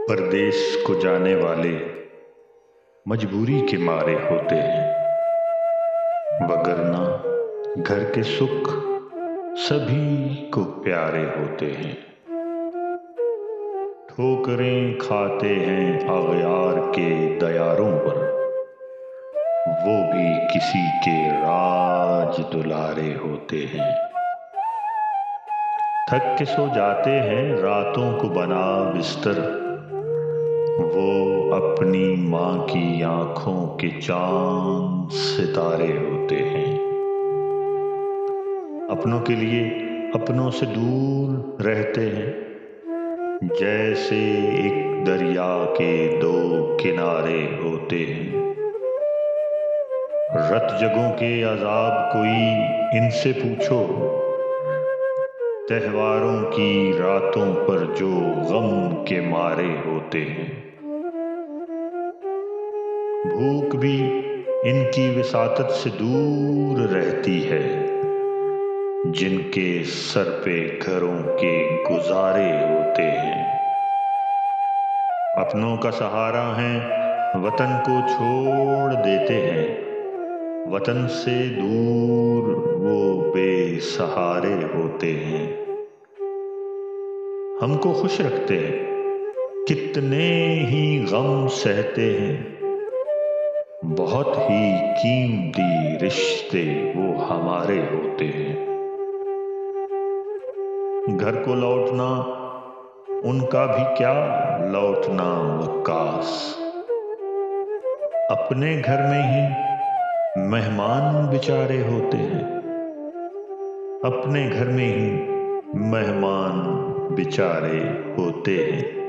परदेश को जाने वाले मजबूरी के मारे होते हैं, वगरना घर के सुख सभी को प्यारे होते हैं। ठोकरें खाते हैं अगयार के दयारों पर, वो भी किसी के राज दुलारे होते हैं। थक के सो जाते हैं रातों को बना बिस्तर, वो अपनी माँ की आंखों के चांद सितारे होते हैं। अपनों के लिए अपनों से दूर रहते हैं, जैसे एक दरिया के दो किनारे होते हैं। रत जगों के अजाब कोई इनसे पूछो, त्योहारों की रातों पर जो गम के मारे होते हैं। भूख भी इनकी विसातत से दूर रहती है, जिनके सर पे घरों के गुजारे होते हैं। अपनों का सहारा है वतन को छोड़ देते हैं, वतन से दूर वो बेसहारे होते हैं। हमको खुश रखते हैं, कितने ही गम सहते हैं, बहुत ही कीमती रिश्ते वो हमारे होते हैं। घर को लौटना उनका भी क्या लौटना वक्कास, अपने घर में ही मेहमान बेचारे होते हैं, अपने घर में ही मेहमान बेचारे होते हैं।